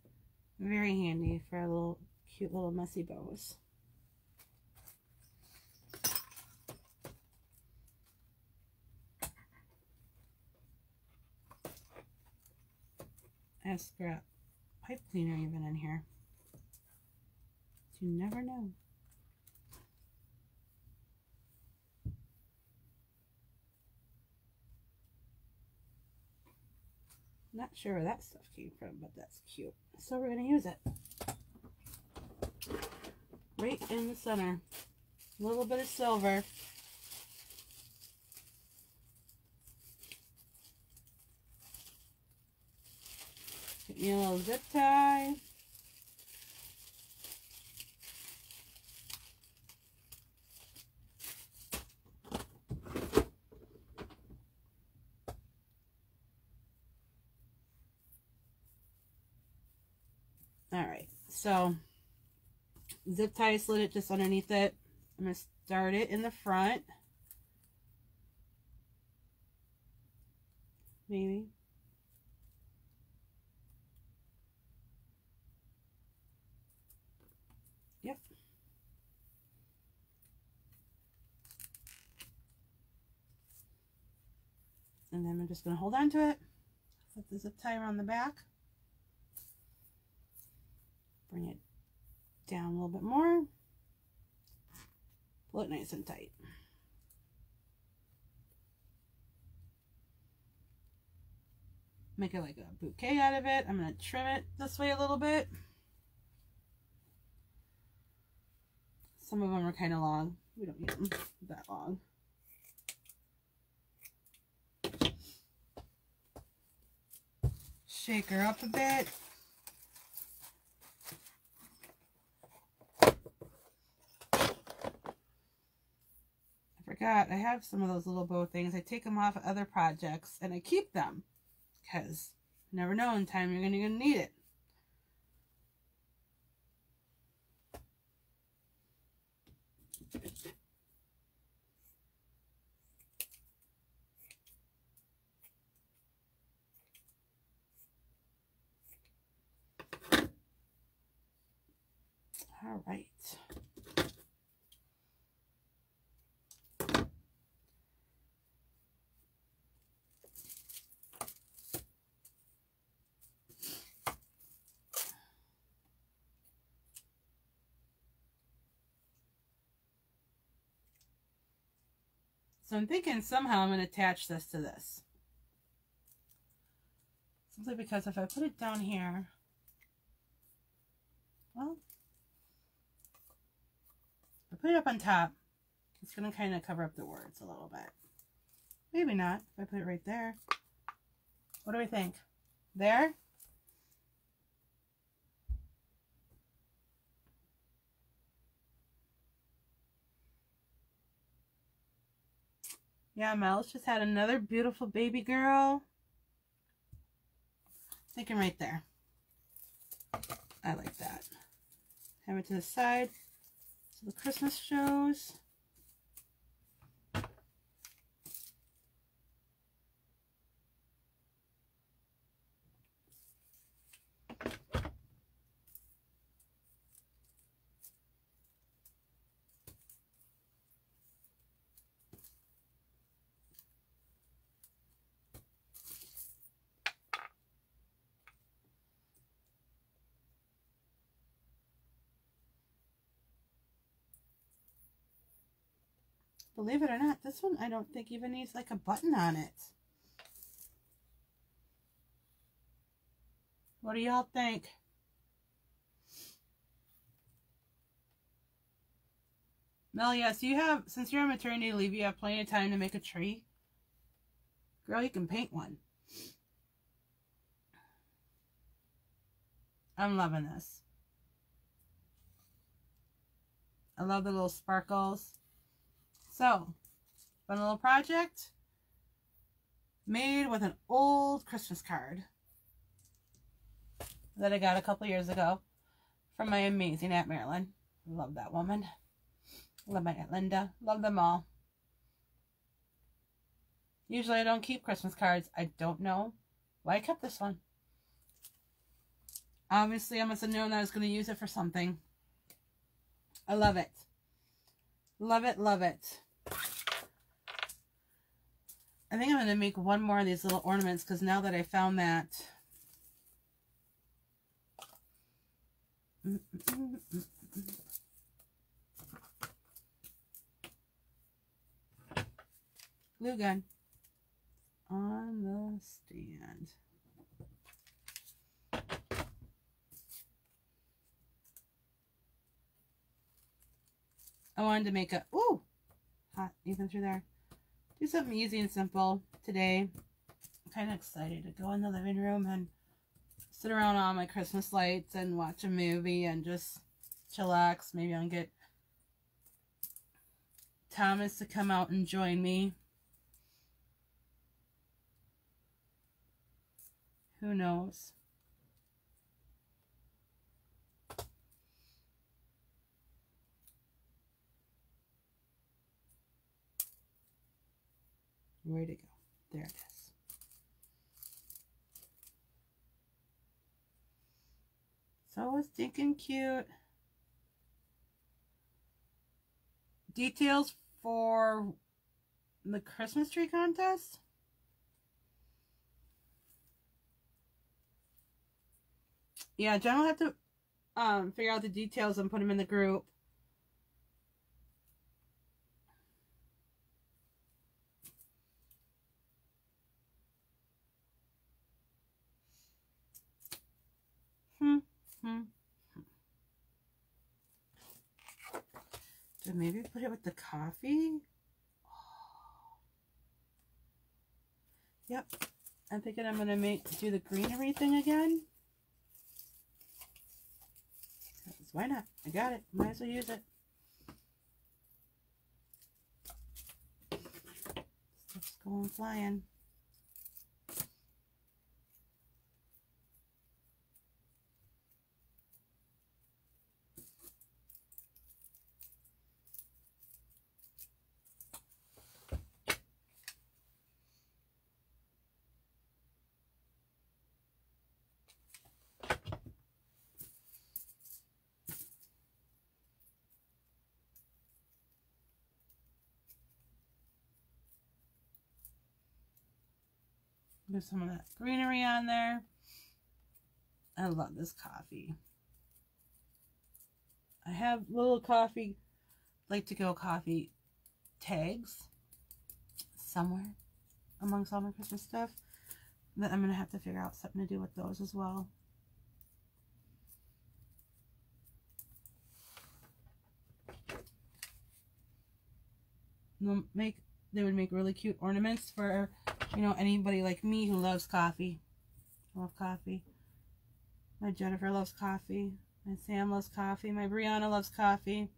very handy for a little cute little messy bows. I have scrap pipe cleaner even in here. You never know. Not sure where that stuff came from, but that's cute. So we're going to use it. Right in the center. A little bit of silver. Get me a little zip tie. Alright, so zip tie, slid it just underneath it. I'm going to start it in the front. Maybe. Yep. And then I'm just going to hold on to it. Put the zip tie around the back. Bring it down a little bit more. Pull it nice and tight. Make it like a bouquet out of it. I'm going to trim it this way a little bit. Some of them are kind of long. We don't need them that long. Shake her up a bit. Forgot I have some of those little bow things. I take them off of other projects and I keep them because you never know in time you're going to need it. All right. So I'm thinking somehow I'm going to attach this to this. Simply because if I put it down here, well, if I put it up on top, it's going to kind of cover up the words a little bit. Maybe not, if I put it right there. What do we think? There? Yeah, Mel's just had another beautiful baby girl. Thinking right there. I like that. Have it to the side. So the Christmas shows. Believe it or not, this one I don't think even needs like a button on it. What do y'all think? Mel, yes, you have, since you're on maternity leave, you have plenty of time to make a tree. Girl, you can paint one. I'm loving this. I love the little sparkles. So, fun little project made with an old Christmas card that I got a couple years ago from my amazing Aunt Marilyn. Love that woman. Love my Aunt Linda. Love them all. Usually I don't keep Christmas cards. I don't know why I kept this one. Obviously I must have known that I was going to use it for something. I love it. Love it, love it. I think I'm going to make one more of these little ornaments because now that I found that glue gun on the stand. I wanted to make a, ooh, hot even through there. Do something easy and simple today. I'm kind of excited to go in the living room and sit around all my Christmas lights and watch a movie and just chillax. Maybe I'll get Thomas to come out and join me. Who knows? Where'd it go? There it is. So stinking cute. Details for the Christmas tree contest. Yeah, Jen will have to figure out the details and put them in the group. So maybe put it with the coffee. Oh. Yep, I'm thinking I'm gonna do the greenery thing again. Why not? I got it. Might as well use it. Stuff's going flying. There's some of that greenery on there. I love this coffee. I have little coffee, like to go coffee tags. somewhere amongst all my Christmas stuff. But I'm going to have to figure out something to do with those as well. They would make really cute ornaments for, you know, anybody like me who loves coffee. I love coffee. My Jennifer loves coffee. My Sam loves coffee. My Brianna loves coffee.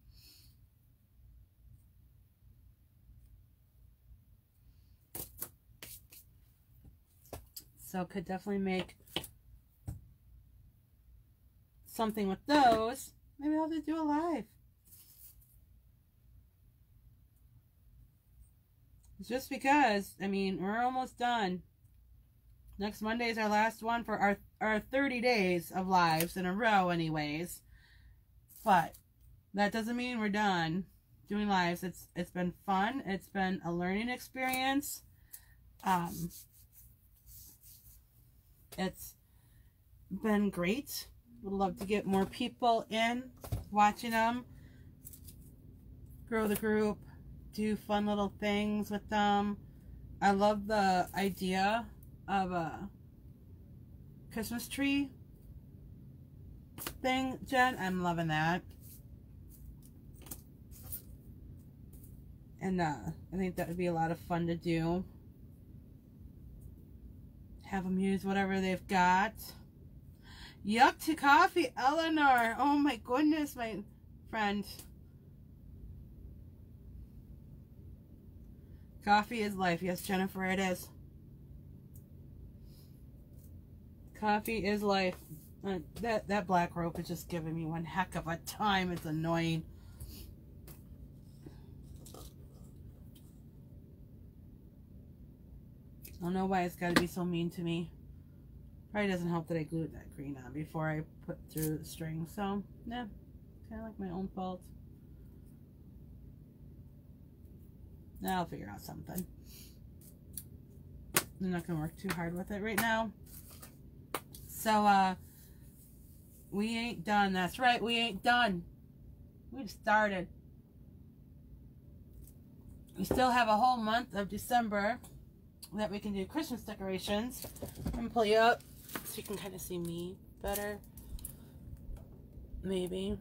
So could definitely make something with those. Maybe I'll have to do a live. Just because, I mean, we're almost done. Next Monday is our last one for our 30 days of lives in a row anyways. But that doesn't mean we're done doing lives. It's been fun. It's been a learning experience. It's been great. Would love to get more people in watching them. Grow the group. Do fun little things with them. I love the idea of a Christmas tree thing, Jen. I'm loving that. And I think that would be a lot of fun to do. Have them use whatever they've got. Yuck to coffee, Eleanor. Oh my goodness, my friend. Coffee is life. Yes, Jennifer, it is. Coffee is life. That black rope is just giving me one heck of a time. It's annoying. I don't know why it's got to be so mean to me. Probably doesn't help that I glued that green on before I put through the string. So, yeah, kind of like my own fault. Now I'll figure out something. I'm not going to work too hard with it right now. So, we ain't done. That's right, we ain't done. We've started. We still have a whole month of December that we can do Christmas decorations. I'm going to pull you up so you can kind of see me better. Maybe.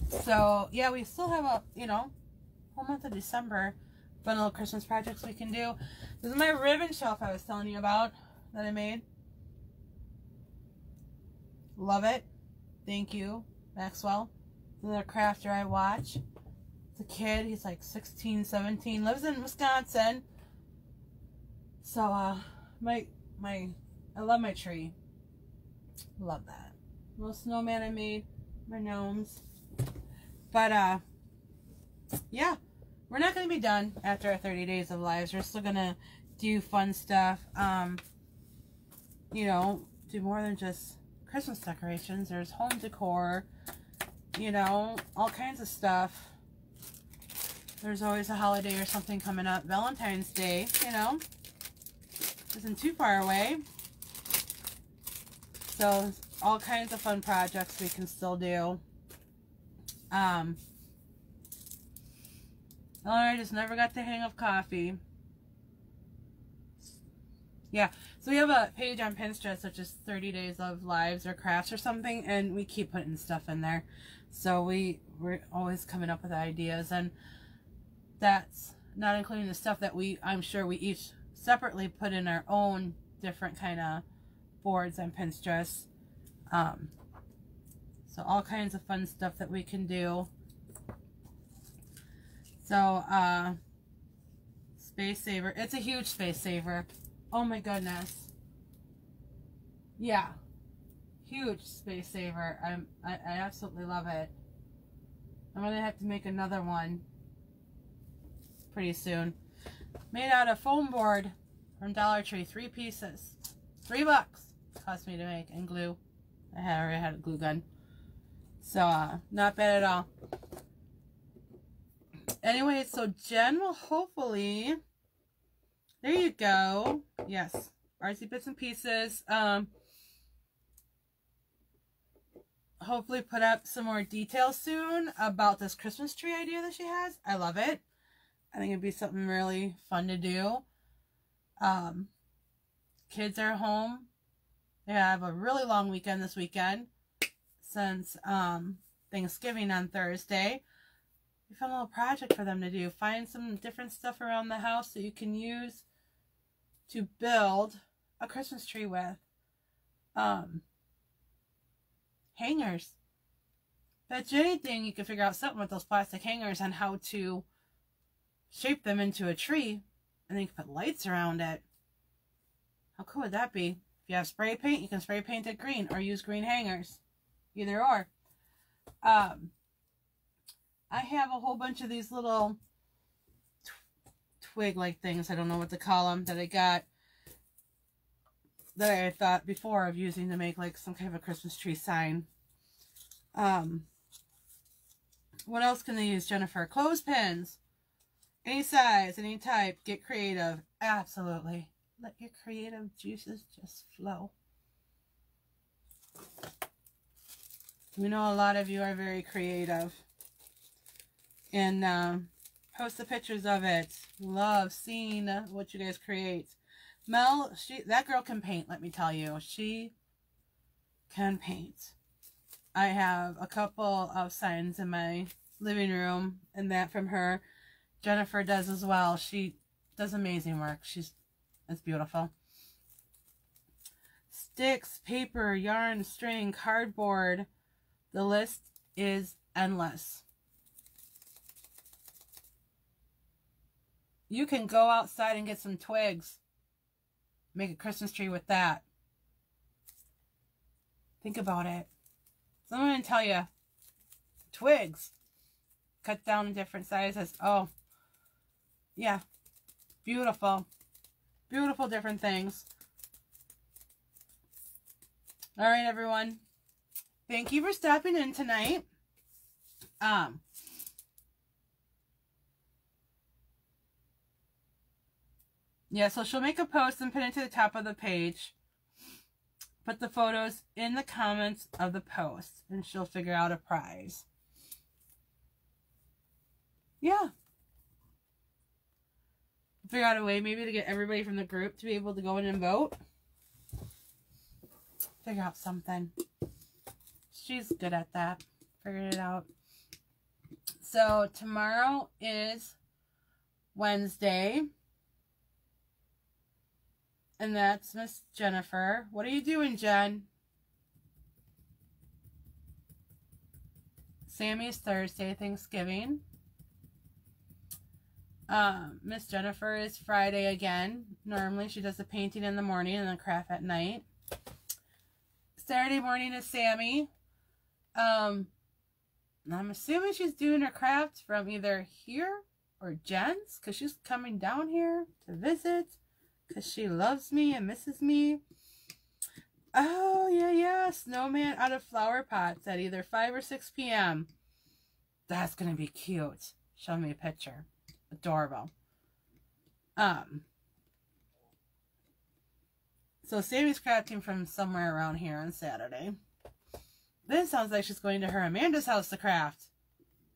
So, yeah, we still have a, you know, whole month of December. Fun little Christmas projects we can do. This is my ribbon shelf I was telling you about that I made. Love it. Thank you, Maxwell. Another crafter I watch. It's a kid. He's like 16, 17. Lives in Wisconsin. So, I love my tree. Love that. Little snowman I made. My gnomes. But, yeah. We're not going to be done after our 30 days of lives. We're still going to do fun stuff. You know, do more than just Christmas decorations. There's home decor. You know, all kinds of stuff. There's always a holiday or something coming up. Valentine's Day, you know, isn't too far away. So, all kinds of fun projects we can still do. I just never got the hang of coffee. Yeah, so we have a page on Pinterest, which is 30 days of lives or crafts or something, and we keep putting stuff in there. So we're always coming up with ideas, and that's not including the stuff that I'm sure we each separately put in our own different kind of boards on Pinterest. So all kinds of fun stuff that we can do. So, space saver. It's a huge space saver. Oh my goodness. Yeah. Huge space saver. I absolutely love it. I'm going to have to make another one pretty soon. Made out of foam board from Dollar Tree. 3 pieces. $3 cost me to make, and glue. I already had a glue gun. So, not bad at all. Anyway, so Jen will hopefully, there you go. Yes, Artsy Bits and Pieces. Hopefully put up some more details soon about this Christmas tree idea that she has. I love it. I think it'd be something really fun to do. Kids are home. They have a really long weekend this weekend since Thanksgiving on Thursday. We found a little project for them to do. Find some different stuff around the house that you can use to build a Christmas tree with. Hangers. Bet you anything you can figure out something with those plastic hangers on how to shape them into a tree, and then you can put lights around it. How cool would that be? If you have spray paint, you can spray paint it green or use green hangers. Either or. I have a whole bunch of these little twig-like things, I don't know what to call them, that I got, that I thought before of using to make like some kind of a Christmas tree sign. What else can they use, Jennifer? Clothespins. Any size, any type, get creative. Absolutely. Let your creative juices just flow. We know a lot of you are very creative. And post the pictures of it. Love seeing what you guys create. Mel, that girl can paint, let me tell you. She can paint. I have a couple of signs in my living room, and that from her. Jennifer does as well. She does amazing work. It's beautiful. Sticks, paper, yarn, string, cardboard. The list is endless. You can go outside and get some twigs. Make a Christmas tree with that. Think about it. So I'm going to tell you. Twigs. Cut down in different sizes. Oh. Yeah. Beautiful. Beautiful different things. All right, everyone. Thank you for stopping in tonight. Yeah, so she'll make a post and put it to the top of the page. Put the photos in the comments of the post, and she'll figure out a prize. Yeah. Figure out a way maybe to get everybody from the group to be able to go in and vote. Figure out something. She's good at that. Figured it out. So tomorrow is Wednesday. And that's Miss Jennifer. What are you doing, Jen? Sammy's Thursday, Thanksgiving. Miss Jennifer is Friday again. Normally she does the painting in the morning and the craft at night. Saturday morning is Sammy. I'm assuming she's doing her crafts from either here or Jen's, because she's coming down here to visit, because she loves me and misses me. Oh, yeah. Snowman out of flower pots at either 5 or 6 p.m. That's going to be cute. Show me a picture. Adorable. So Sammy's crafting from somewhere around here on Saturday. Then it sounds like she's going to her Amanda's house to craft.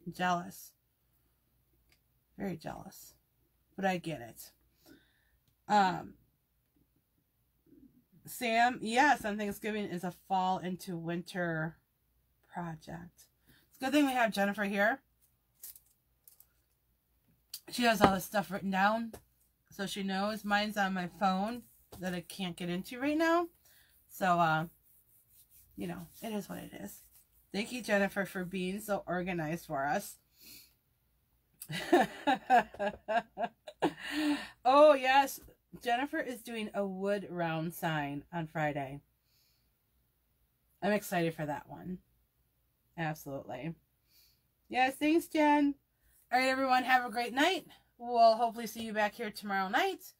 I'm jealous. Very jealous. But I get it. Sam, yes, on Thanksgiving is a fall into winter project. It's a good thing we have Jennifer here. She has all this stuff written down, so she knows. Mine's on my phone that I can't get into right now. So, you know, it is what it is. Thank you, Jennifer, for being so organized for us. Oh, yes. Jennifer is doing a wood round sign on Friday. I'm excited for that one. Absolutely. Yes, thanks, Jen. All right, everyone, have a great night. We'll hopefully see you back here tomorrow night.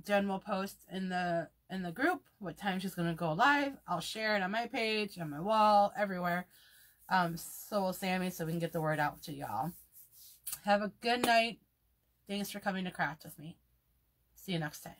Jen will post in the group what time she's going to go live. I'll share it on my page, on my wall, everywhere. So will Sammy, so we can get the word out to y'all. Have a good night. Thanks for coming to craft with me. See you next time.